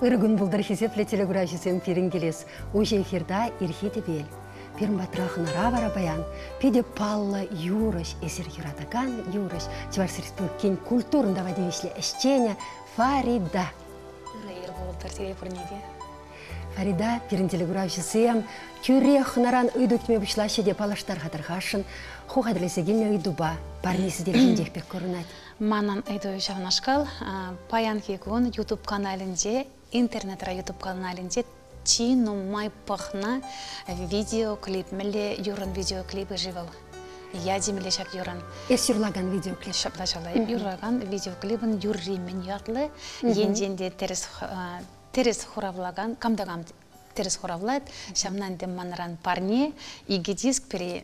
Иргун булдыр хисепле телеграфисем пирингелес. Уже эфирда ирхите бел. Пирм батрахнара бара баян. Пиде палла юрыш эсер юратаган юрыш. Чварсырстын кен культурында вадевишле эшченя Фарида. Ир булдыр телефонеде. Фарида пирин телеграфисем тюрех наран ыдутме бушлаще де палаштар хатархашын. Ху хадресегиме ыдуба. Парниси дельгиндех пек корунать. Манан айду жавнашкал паян кекун YouTube каналінде, интернетра YouTube каналінде чину май пахна видеоклип, меле юран видеоклипы живал. Я демеле шак юран. Эс юрлаган видеоклип. Шаплашала. Юрлаган видеоклипын юрри мен ятлы, енденде терес хуравлаган, камдагам терес хуравлат, шамнан де манран парне, иги диск пере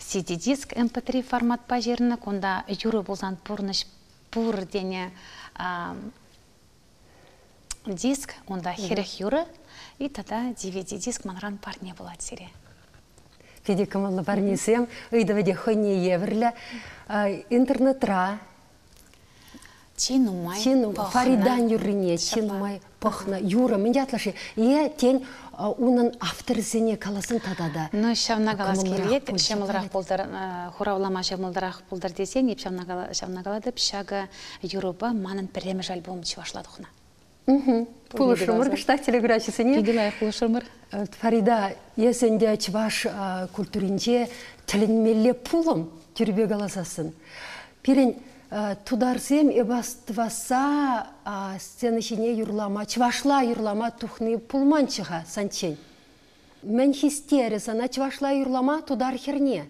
CD-диск MP3 формат пажерны, кунда юры болсан пурныш пур дене диск, онда херех юры, и тогда DVD-диск манран парне болады серия. Феди камалла парнесем, ыйдаваде хойне еврля, интернетра, Чинумай Фаридан юррине, чинумай пахна, юра, мен ятлашы, тень унын авторзене каласын тадада. Ну, шавна галас келет, шамылырақ болдар, хуравлама шамылырақ болдар десен, еп шавна галады, пшага юруба манын піремеш альбом чывашладықна. Пулышымыр, кыштақ телеграфисыне. Пиделай пулышымыр. Фарида, есенде чываш культуринде тілінмелі пулым түрбе галасасын. Пирен тударсем эбастваса сценышине юрлама, чвашла юрлама тухны пулманчыға санчен. Мен хистересана чвашла юрлама тудар херне.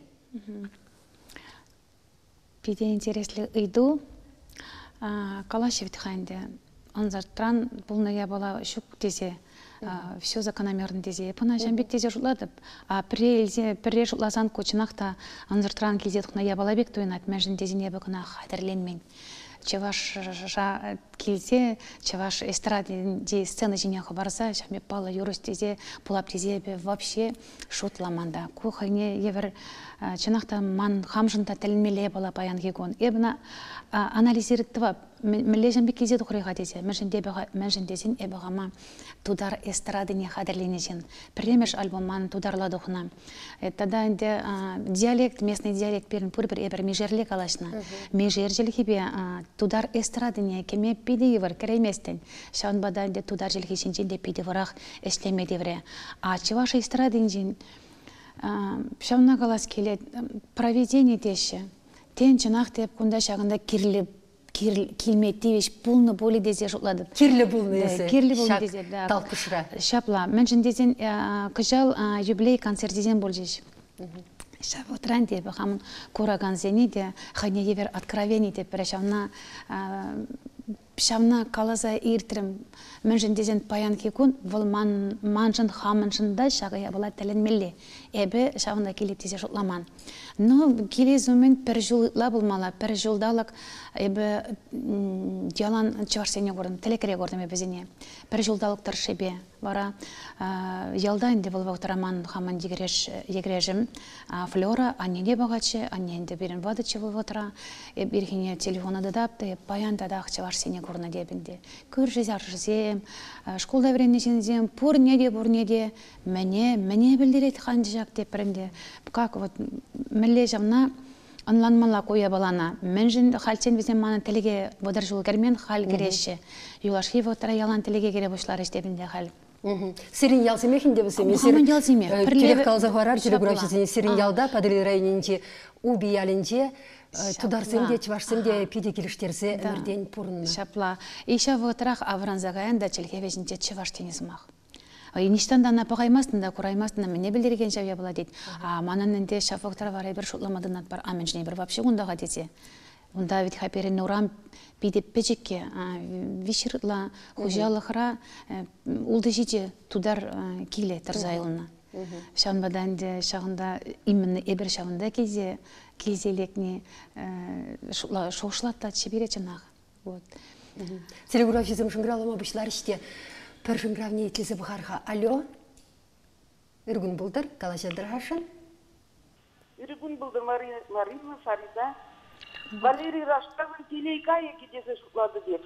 Пиде интересли ыйду, калашевит хайнде. Анзартран булная была шук дезе, все закономерно дезе. Пына жамбек дезе жутладып, пірре жутлазан кочынақта анзартран кезет құна ябалабек тойнат, мәжін дезіне бұқына қадірленмен. Чеваш келсе, чеваш эстраде сцена жинеқы барса, жамбек бала юрыс дезе, пулап дезе вообще шутламанда. Кухайне евер чынақта ман хамжында тәлінмеле бала баян кегон. Эбіна анализиріттіва, міле жамбек кезет ұқырыға дезе, мәжін дезен эбіғама тудар эстрадыне қадірленесен. Піремеш альбоман тударлады ұқына. Тада диалект, местный диалект берін пүр-бір эбір межерлік алашына. Межер бе тудар эстрадыне кеме пиде евір кірейместен. Шаун бада тудар желхешінчен де пиде варақ эшлеме девре. А чеваш эстрадынжен шауна қалас келет проведение деші. Тен чынақ деп күнда шағында килметивеш пулны боли дезе жұтлады. Кирлі бұлны есі. Кирлі бұлны дезе. Талқышыра. Шапла. Мәншін дезен күжал юбилей концерт дезен бол жеш. Шап отыран деп, қамын көраган зені де, қайне евер откровений деп, бірі шавна калаза иртірім. Мәншін дезен паян кекун, бұл маншын хамыншында шағыя бұла тәлінмелі. Әбі шавында келет дезе жұтламан. Но келе зумен пір жылытла бұлмала, пір жылдалық әбі диалан чыварсене көрдім, телекере көрдім әбізіне. Пір жылдалықтар шебе бара. Ялда әнде бұл вақтараман хаман егрежім. Флора аннене бағачы, анненде берін вадычы бұл ватыра. Берхіне телефоны дадапты, паян дадақ чыварсене көрді дебінде. Көр жезар жезем, школда веренесензем, пұр неде, мәне білдерет қанды жақ деп бірінде. Как вот міле жамна анланмала коя балана. Менжін халчен бізен маны телеге бодар жол кермен хал кереші. Юлашхи вотара ялан телеге кере бұшлар іштебінде хал. Сирин ялсымехін деп бізен? Мұхамын ялсыме. Керек қалза ғарар телеграфисіне сирин ялда падрил районинде уби ялинде тударсымде, чвашсымде пиде келіштерсе өмірден пұрынны. Шапла. Иша вотарақ авранзағаян да челхевежінде чваш тенізмақ. Ништанда напағаймастында, құраймастында мене білдерген жавия бола дейді. Мананынде шафоқтар бар бір шутламадын ат бар, амен жіне бір вапши ондаға десе. Онда вид хаперен урам пидеп печекке, вишіртла, хужалықыра, улды жеде тудар келе тұрзайылына. Шағынбаданде шағында именно эбір шағында кезелекне шоушылатта чебере чынағы. Телеграфизм шыңғыралама бұшлар іште. Піршін гравне етлесі бұғарға. Алло? Үргін бұлдыр, калашадыр ғашын? Үргін бұлдыр, Марина, Фарида. Валерий Раштавын телейка екедесі жұтлады деп.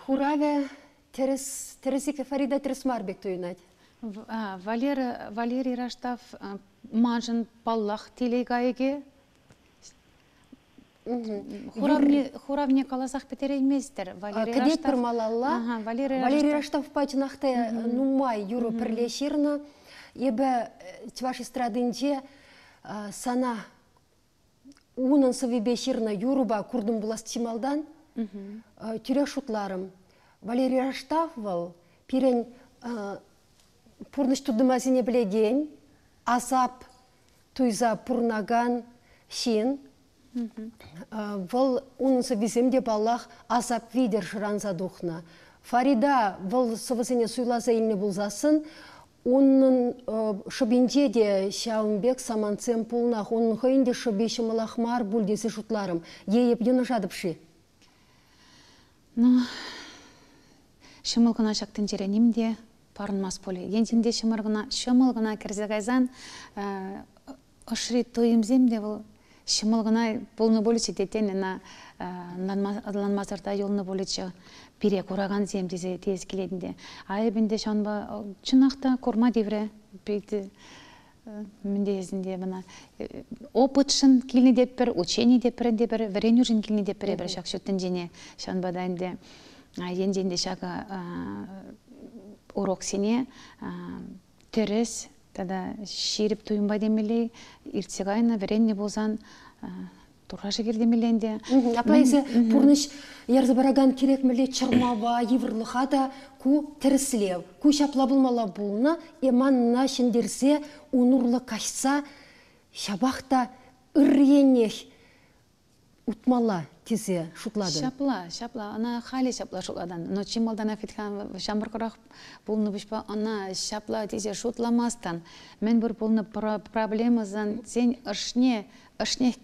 Хураве тересике Фарида тересмарбек туйнать. Валерий Раштав мажын паллах телегайге. Хуравне каласах петерейместер. Кадет пермалалла. Валерий Раштав пачнахте нумай юру перлеширна. Ебе чваш эстрадынче сана унын сывебеширна юруба курдым буласт чималдан. Тюре шутларым. Валерий Раштав вал пирен пурныш тудымазине білеген, азап туйза пурнаган шин. Вал унсы виземде баллах азап видер жыранза духна. Фарида вал сывызыне суйлаза илне булзасын, onun şöbince de şaunbek samanцем pulnах, onun хойнде şöbeşi malахмар buldesi şutlarım. Yeyip yunuşadıpşı. Ну, шымылгына шактын жеренімде парынмас поле. Ендінде шымылгына кірзегайзан ұшри тойымземде бұл шымылгына болны болычы детенена ланмазарда елны болычы пире кураган земдезе тез келедінде. Айыбінде шанба чынақта корма девре бейді міндезінде бұна опытшын келіне деп бір, учени деп бірінде бір, вренюжын келіне деп бір шақ шөттін жене шанбада енді енденде шағы урок сене терес тада шеріп туйынбай демелей иртсегайна вренне болзан турғашы кердемеленде. Аплайсы пұрныш ярзы бараган керек міле чырмаба, еврлыға да ку тіріслев. Ку шапла бұлмала бұлына, еманына шындерсе, унурлы кашса, шабақта үрренех утмала тезе шутлады. Шапла. Ана хали шапла шутладан. Но чималдан афитхан шамбыр құрақ бұлны бішпа, ана шапла тезе шутламастан. Мен бір бұлны проблемазан сен ышне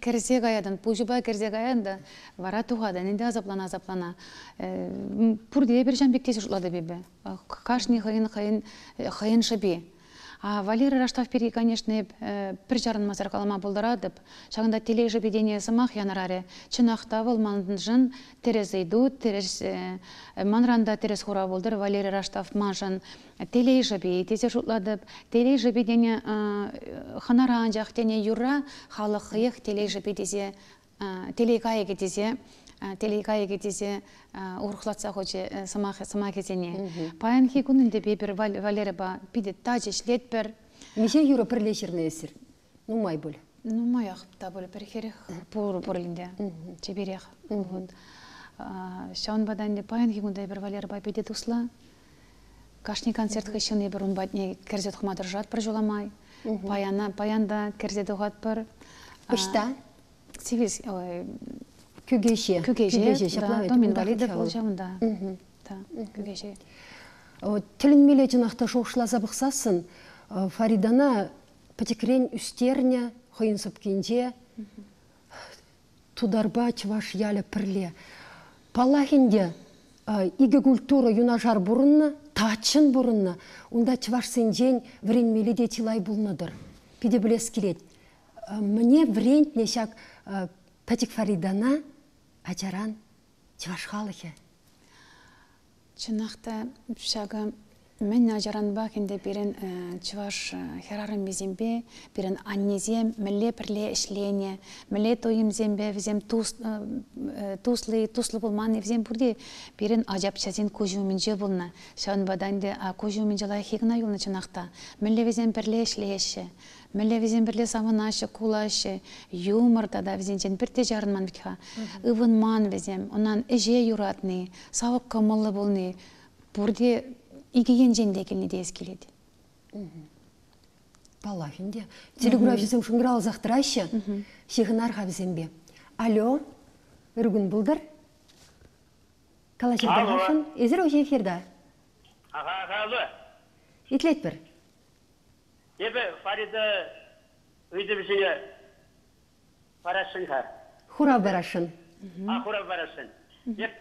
керзе гаядан, пужуба керзе гаянда, вара туғадан, енді азаплана. Пұрде бір жамбек тезе шутлады бебе. Кашни хайын шаби. Валерий Раштав пери, конечно, бір жарын мазар қалама болдырадып. Шағында телей жабедение самақ янараре. Чынақта выл мандын терез иду, терез манранда терез хура болдыр. Валерий Раштав мажын телей жабе тезе шутладып. Телей жабедение ханаран жақтене юра, халық ех телей жабедезе, телей кайеге тезе. Телейкайге тезе урхлатса хоче сама кезене. Паянхи күнінде бебір Валерия пиде тажы шлет бір. Меше юра пірлешірні есір? Нумай бұл? Нумай ақ, бұл перхерек бұрлінде, чеберек. Шаун баданде паянхи күнінде бір Валерия пиде тусла. Кашни концерт хышыны бір ұнбатне керзет құмадыр жат бір жоламай. Паянда керзет ұғат бір. Үшта? Сивиз, Күгеше, да, домен валиды бұл жауында. Күгеше. Тілін меле жынақта шоқшылаза бұқсасын, Фаридана пәтекірен үстеріне қойынсып кенде, тударба чываш ялы пірле. Палахінде игі культура юнажар бұрынна, тачын бұрынна, онда чываш сенжен врен меле де тилай бұлныдыр. Пиде білес келет. Мне врен нешак пәтек Фаридана Ачаран чываш халыхе. Чынақта шағы мен ажаран бақында берін чываш херарын безембе, берін аннезем, мүлі бірле ішлене, мүлі тойым зембе, візем туслы болманы, візем бұрде берін ажап чазин көжуімен же болна. Шағын баданды көжуімен жылай хегіна юлны чынақта. Мүлі візем бірле ішлеші. Мүлі візен бірле савынашы, кулашы, юморда да візен бірте жарынман бітіға. Үвінман візем, онан әже юратны, сауық көмілі болны, бұрде игеген женде келіне дейіз келеді. Палахінде. Телеграфизм шыңғырал зақтырашы, шеғынарға візенбе. Алло, үргін бұлдыр? Калашыр дағашын? Ezір өже эфирда? Ағалы. Етлет бір? Ебі Фарида өйді бізіне барашын қар. Хура барашын. Хура барашын. Еп,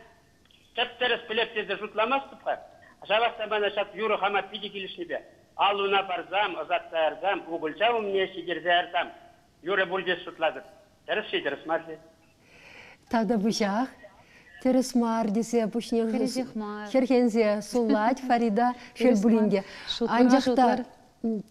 тәп-тәріс білептеді жұтламастып қар. Жабақта бана шат юры қама пиде келішіне бе. Алуына барзам, ұзатта әрзам, ұғылжау мне шегерзе әрзам. Юры бұлдес жұтладыр. Дәріс шедіріс маржы. Тағда бұшақ. Терес мар десе, пушне Терезех мар. херхензе суллать Фарида шелбулинде. Анжақта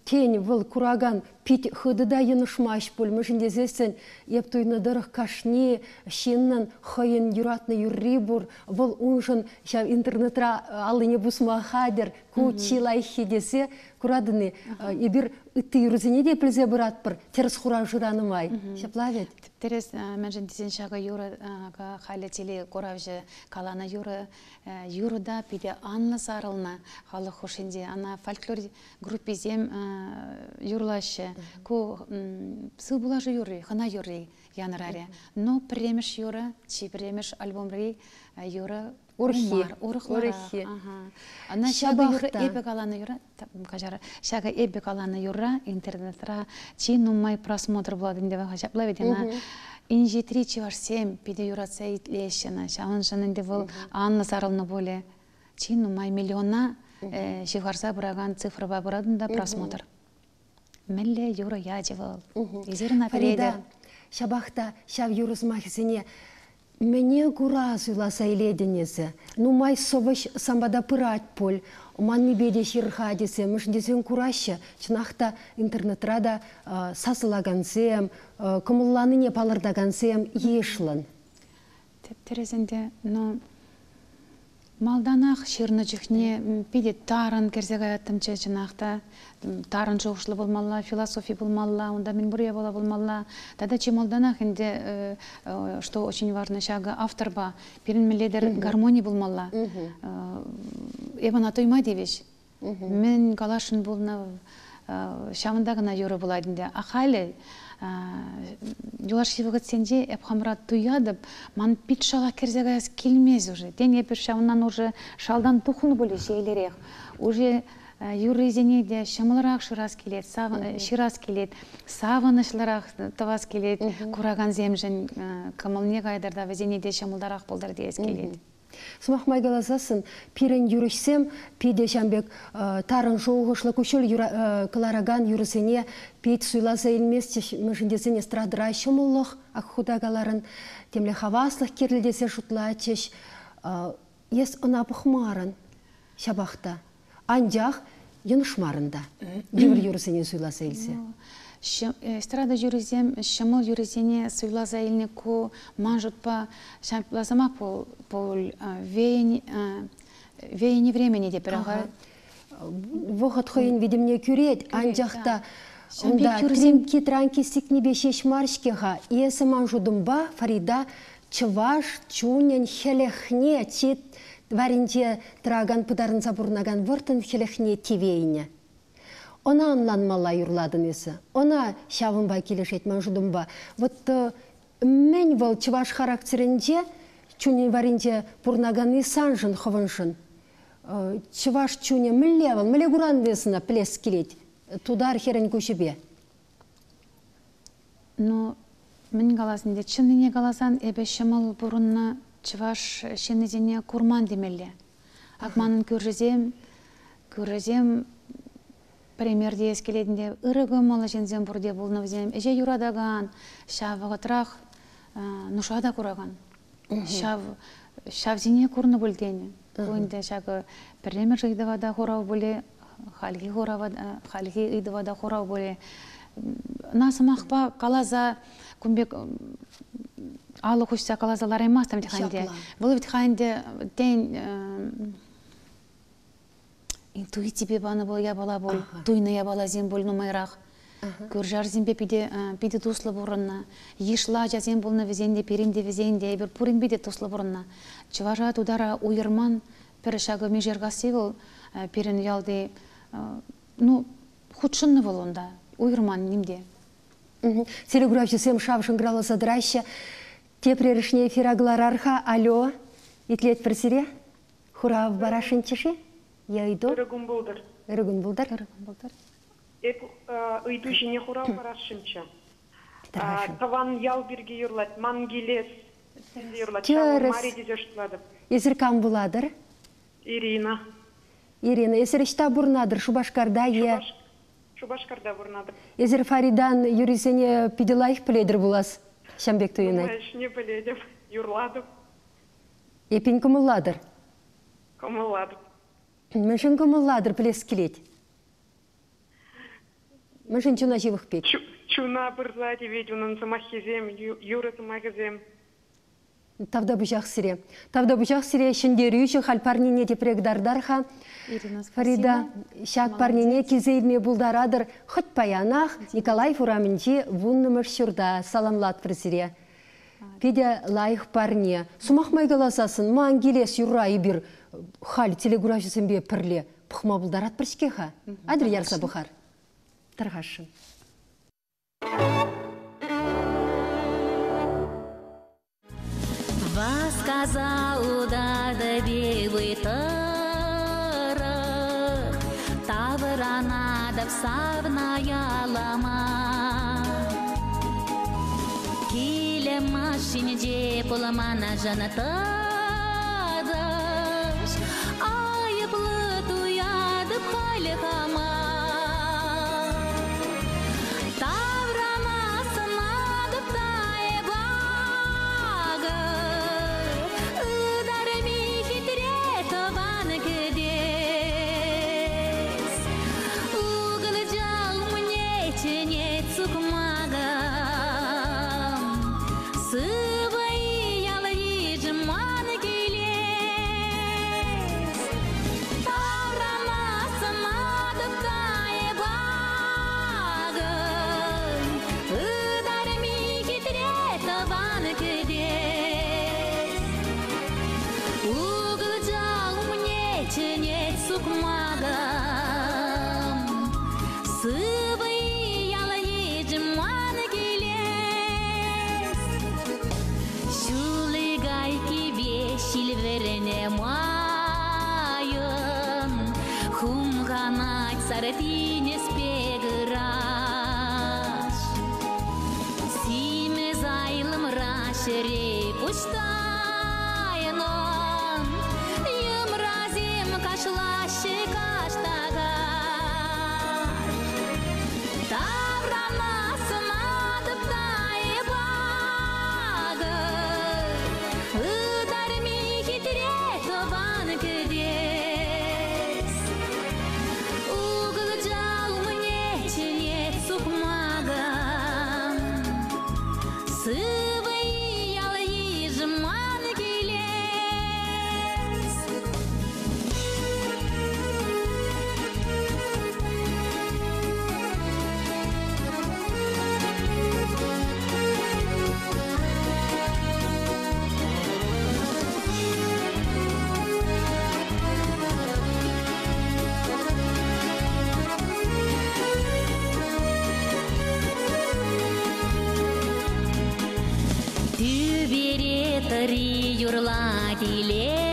тень выл кураган пить хыдыда янышмаш пуль. Мышынде зесен ептуйны дырых кашни, шиннан хойын юратны юрри бур, выл унжын интернетра алыне бусма хадер, кучи лайхи десе, курадыны ебір үтті юрзіне де пілзе бұрат бір, терс хура жыранымай. Шаплавет? Терес мәжін десен шаға юры хайлы теле коравжы калана юрыда пиде анлы сарылна халы хошинде ана фольклор группизем юрлашы ку сы булажы юры хана юры янраре но премеш юры чи премеш альбомры юры урхи ана шага юры эбек аланы юры кажара шага эбек аланы юры интернетра чи нумай просмотр болады деп хажаплай ведена инжи 3-7 пиде юратса итлешена шаун жанынде вол анна сарылны боле чи нумай миллиона шигарса бураган цифрова бурадында просмотр мелле юра яжевал изерна перейдер шабахта шав юрызмахисене мене гура суйласа иледенесі. Нумай собыш самбада пырать поль. Ман мебеде ширхадесе, мышдесен кураща. Чынақта интернетрада сасылагансем, кымылланыне палырдагансем ешлын. Терезенде, но малданақ ширны жүхне пиде тарын керзегаятым чынақта. Тарын жоғышлы болмалла, философия болмалла, онда мен буря бола болмалла. Тада че малданақ инде, что очень важно, шага авторба, перен меледер гармония болмалла. Эбан атойма девеш. Мен галашын болна, шамындағына юры болайдынде. Ахайлы, юлашивығыт сенде эпхамрат туядып, ман пит шала керзегаяс келмез уже. Ден епір шамынан уже шалдан тухын боле шейлерек. Уже юризене де шамылырақ шырас келет, шырас келет, савынышлырақ тавас келет, кураган земжін кымылне қайдарда везене де шамылдарақ болдар дейіз келет. Сумахмай галазасын, пирен юрышсем, пиде шамбек тарын жоғышлы күшіл кылараган юрысене пейт суйласа елместе мүшіндесен эстрадыра шымылық ақхудагаларын темле хаваслық керлідесе жұтлачеш ес ұнапықмарын шабақта. Анжақ енышмарында. Девір юрысене суйласа елсе. Эстрада юризем, шамыл юризене суйласа еліне ку манжутпа шамплазамақ пол вейни времени деп бірағар. Вғыт қойын видимне күрет, анжақта онда трим кетран кесік небе шешмаршкеға есі манжудымба Фарида чываш, чунен, хелехне, чет варинде траган пыдарын забурнаган выртын хелехне тивейне. Она анланмала юрладын есі. Она шавынба келешет манжудымба. Вот мен вол чываш характерінде чунен варинде бурнаган исанжын хывыншын. Чываш чуне міллевал, міле гуран весына плес келет. Тудар херен көшебе. Но мен галасында чыныне галасан эбе шамал бурунна чываш шенезене курман демелле. Акманын көржезем пример дейіз келедінде ұрығы малы жензен бұрде болны өзем. Эже юрадаган, шавығытрақ нұшада құраған. Шавзине көрні бүлдені. Көйінде шағы піремір жайдывада қорау боле, халги үйдывада қорау боле. Насымақпа қалаза күмбек алы құшса қалазалар емастым диханде. Бұл диханде ден интуитиве баны бол, я бала бол, туйны я бала зем бол нумайрақ. Көржар зембе пиде туслы бұрынна. Ешла жазем болны везенде, перенде везенде, бір пұрын биде туслы бұрынна. Чыважа тудара уйырман пір шағы межерға севіл, перен ялды, худшынны бол онда, уйырман немде. Телеграфчы сем шавшын гралы задырайшы. Тепрерішне эфирагларарха, алло, итлет бірсіре? Хурав барашын чеші? Я иду. Иргун булдар. Иргун булдар. Иду жіне хурал барашынча. Таван ял бірге юрлат, мангелес. Мари дезештладып. Есір кам буладыр? Ирина. Ирина, есір ішта бұрнадыр, Шубашкарда е. Шубашкарда бұрнадыр. Есір Фаридан юрисене пиделайық піледір булас. Шамбек туйынай. Не біледім, юрладым. Епин кымылладыр. Кымылладыр. Міншін кымылладыр білес келет. Міншін чуна живых пек. Чуна бұрла девет, унын сымақ кезем, юры сымақ кезем. Тавда бұжақ сире. Тавда бұжақ сире шындері үшін хал парнине депрегдардарға. Фарида, шак парнине кезейлме бұлдарадыр. Хыт паянақ Николай Фураминчи вуннымыр шурда саламлат пресире. Педе лайық парне. Сумақ майгаласасын, маң келес юрайы бір хал телегуражысын бе пірле. Пұқма бұлдарат біршкеха. Адыр ярса бұхар. Тарғашын. Сказал да белый тарах, таврана да всавная лама. Киле машине поломана жанатадаш, ай плату я да пхали хама. Саратинес пеграш, симе зайлым рашере пуштайнон, юмразим кашлаще каштагаш. Таврана сымадып тайы багыр, ыдарми хитре тобан кедес. Юрла дилемелен,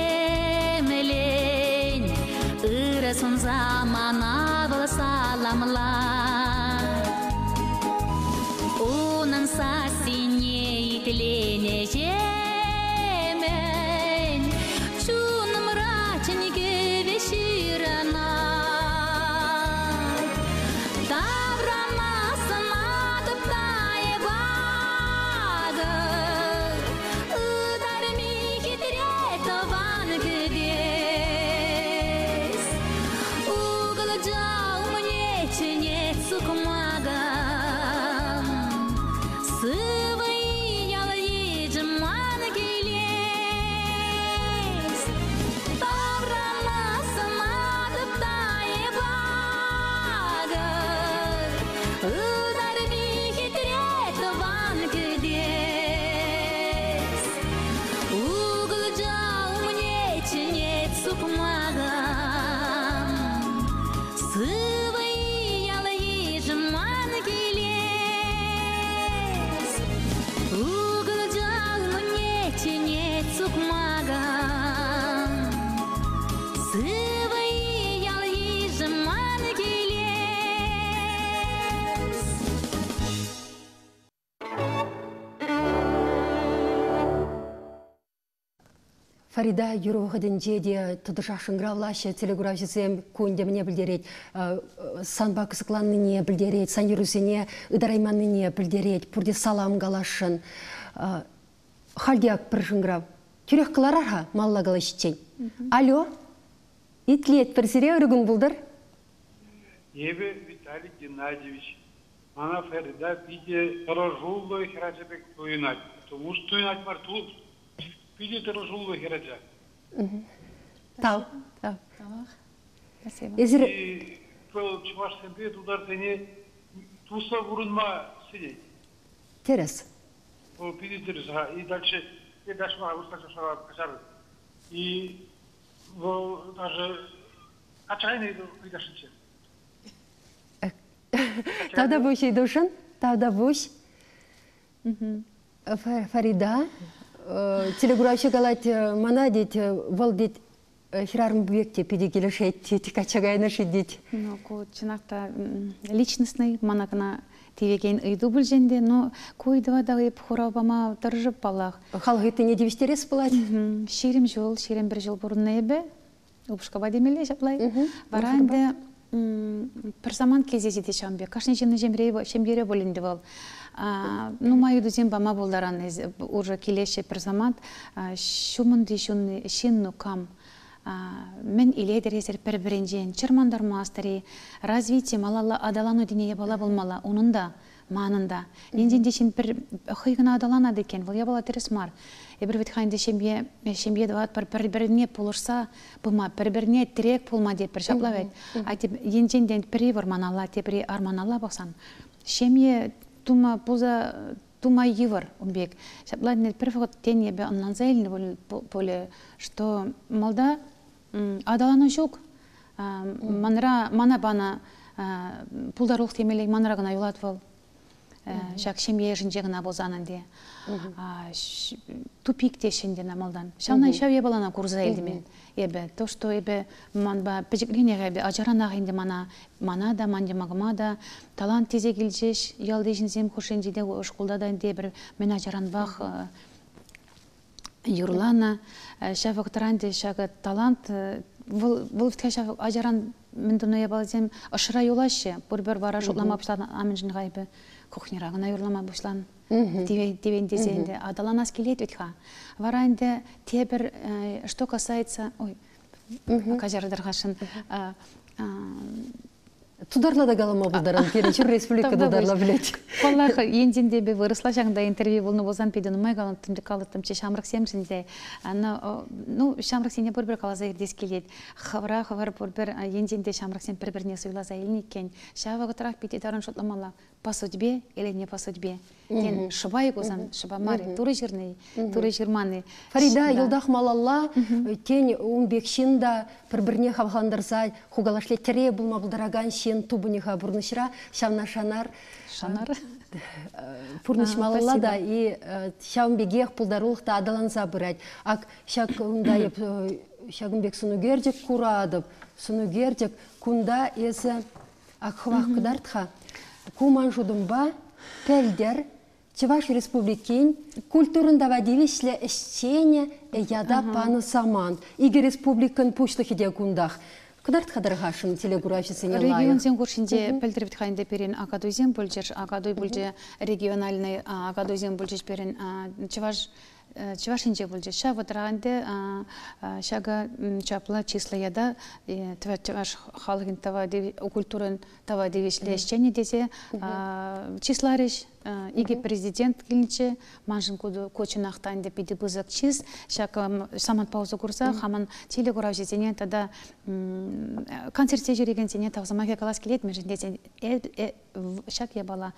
ырысын замана был саламла. Унын сасине итлене жемен, чуным рачынге веширана. Таврамасын адып тайы багыр, Фарида юровғыдың жеде тұдышашын гравлашы телеграфисем көнде мне білдерет, санба кысықланныне білдерет, сан юрусене ыдарайманныне білдерет, пұрде салам галашын. Халдияк біршін грав? Түрек қылар арха, малла қалашытчен. Алло, итлет персере өрігін бұлдар? Ебе Виталий Геннадьевич, она Фарида пиде торожуллы херачебек туинать. Тому что туинать бар тут, пиде торожуллы херача. Тау. Спасибо. Езір, И был чуваш себе тудар тене туса вурунма сидеть. терес. Пиде терesa. И дальше ма устача кашар. И даже качайный видашиче. Тавда бұш едушын, тавда бұш. Фарида, телеграфия қалат мана дейт, вал дейт, хирарым бүйекте педегелі шайтте, качагайны шедет. Ну, ко чинакта личностный, манакна тивеген ыйду бүлженде, но койдыва дагы пхурабама тыржып балах. Халғыты не девестерес бұлад? Шерим бір жыл бұрын ебе, ұпшқаба демеле жаплай. Баранде бір заман кезезеде шамбе. Кашны жемні жембере болынды бол. Ну, маю дузем бама болдаран, уже келеше бір заман, шумынды шынну кам. Мен иледер есер бір-бірінжен, чырмандар мастери, развитие малалла адалану денеге бала болмала, оның да, манында. Енден дешін бір қойғына адаланады екен, бұл ябала терес мар. Бір витхайнды шембе дават бір-біріне полышса, бұма, бір-біріне тірек полма деп бір шаплав әйт. Айтып, енден бірі варманала, тепірі арманала бақсан. Шембе тума пуза, тума евар умбек. Шаплав нет первого тень ебе оннан зайльны поле, что малда адалану жоқ. Мана бана пулдаруқ темелей манра гына юлат бол. Шак шембе жінже гына болзанынде. Тупик тешінде намалдан. Шауна шау ебалана курза елдімен. Ебе, то, что ебе манба пежеклене ебе ажаранақ енді мана да, манде мағыма да, талант тезе келжеш, ялды жінзем хошенжеде ұшқылда даінде бір мен ажаранбақ юрлана, шавықтыранде шағы талант, бұл втке шавық ажаран міндіну ебалзем ұшыра юлашы, бір бара жұтлама бұшлан амын жын ғайбы кухнерағына юрлама бұшлан. Дивен дезенде адаланас келет өтха. Варанде те бір, что касается, ой, кажардырғашын, Тударла галама бұлдаран, перечір республика тударла білет. Қоллағы енденде бе вырысла жаңда интервью болны болсан пейден ұмай қалыттым че шамрық семшінде. Ну, шамрық сене бір қалаза ердес келет. Хавар бір енденде шамрық сен бір-біріне сұйлаза елінекен. Шавағы тұрақ бейте дарын шотламала. По судьбе или не по судьбе. Тен шыбай көзан, шыбамары, туры жирный, туры жирманы. Фарида, елдақ малалла, тен умбекшинда бір-біріне хавғандырса, хугалашле тере бұлма бұлдараган шен тубыніға бұрнышыра, шавна шанар. Шанар? Пұрныш малалла да, и шавынбегех пұлдарулықта адаланса бұрайд. Ак шак ұндайып, шагынбек сұнугердік күрадып, сұнугердік күнда есі ак хвақ кыдартха. Куман жудымба, пәлдер, Чеваш республикин, культурында вадивишле эшчене, яда паны саман. Иге республикан пуштахиде кундах. Кыдарт қадырғашын телеграфисыне лайы? Регион зен көршінде пәлдірбіт қайында перен Агадойзен бөлжер, Агадой бөлже региональный Агадойзен бөлжеш перен Чевашинже бөлже. Ша ватырағанды шага чапла числа яда Чеваш халығын культурын тава девишле эшчене десе числарыш иге президент келінче манжын көчін ақтайында пиді бұзық чиз, шак саман паузу көрса, хаман телеграф жезене тада концертсе жүреген сене тағзамаға қалас келет, мен жіндесен шак ебала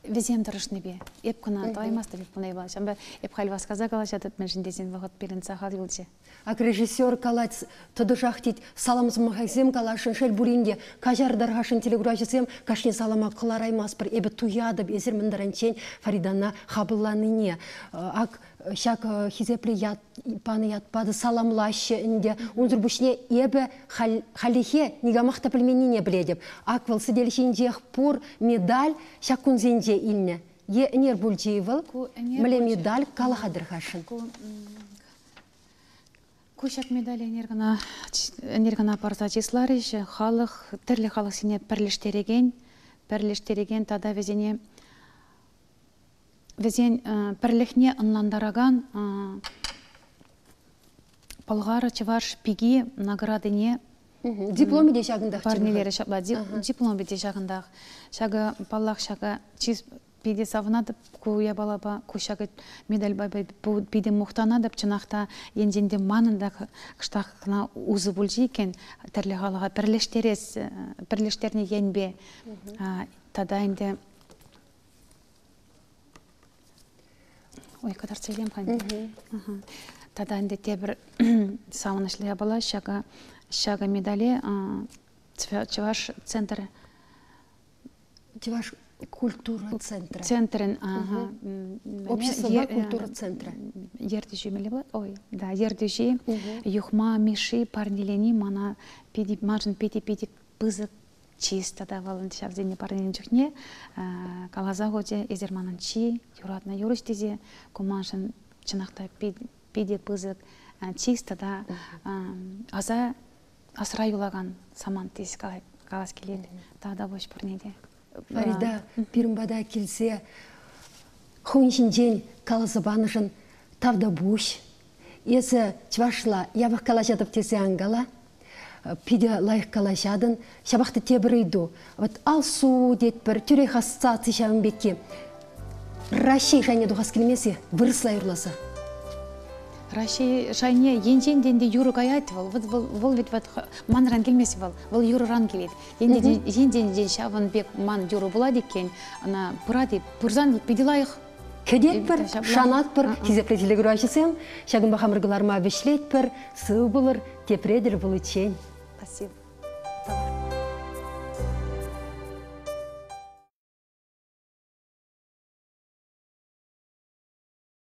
везем дұрышны бе, еп күна таймасты бек бұна ебала, шамбе еп халвас каза қалаш атып, мен жіндесен вағыт берін сақал елче. Ак режиссер калац тұдышақ дейд, саламыз мағазем калашын шел буринде, кажардарғашын телеграф жезем, кашне салама қылараймас бір, ебі туядып, езір міндірінчен Фаридана хабылланыне. Ак шак хизепле паны ятпады саламлашы инде, унзыр бүшне ебі халихе негамақта пілменіне біледіп. Ак выл сіделшіндех пұр медаль шак күнзенде илне. Е энер бүлжейвіл, міле медаль калахадырғашын. Көшек медаль энергана парза числары, халық, түрлі халық сене пірліштереген, тада везен пірліхне ұнландараған Болгар чеваш пиги наградыне Диплом де шагындах. парнелері шапла. Диплом бите шагындах. Шага баллах шага чиз пиде савнадып, куя балаба, кушагы медаль бабай пиде мухтанадып, чынақта енденде манында кыштақына узы бүлжі екен, тәрлі ғалыға бірлештеріне енбе. Тада енді... Ой, қадар сөйлем қанды. Тада енді тебір сауынышлыға бала, шага медали Чеваш центр. Чеваш культура центра. Центрин, Общество культура центра. Ердежи мелебла, ой, да, ердежи, юхма, миши, парнелени, мана, пиди, мажын, пиди, пызык, чисто, да, валынтышав зене парнелен жүхне, калаза годе, эзерманын чи, юратна юрыш дезе, куманшын чынақта пиди, пызык, чисто, да, аза асыра юлаган саман тез калас келеді, тағда бош пұрнеде. Фарида, пирмбада келсе, хуншинжен калазабанышын тавда буш. Есі чвашла, ябық калашадып тесе ангала, пиде лайық калашадын, шабақты тебірейду. Вот алсу дет бір түрек ассоциация шабын бекке. Раши жайне дұғас келмесе, вырысла юрласа. Раши жайне енженденде юрыг аяйты вол ведь манран келмесі вол юрыран келеді. Енден шавын бек ман юры болады екен, ана пырады, пырзан пиделайық. Кедет бір, шанат бір, тезепле телеграфисем, шагын бахамыргыларма вешлет бір, сы бұлыр, тепредер бұл үтшен. Спасибо.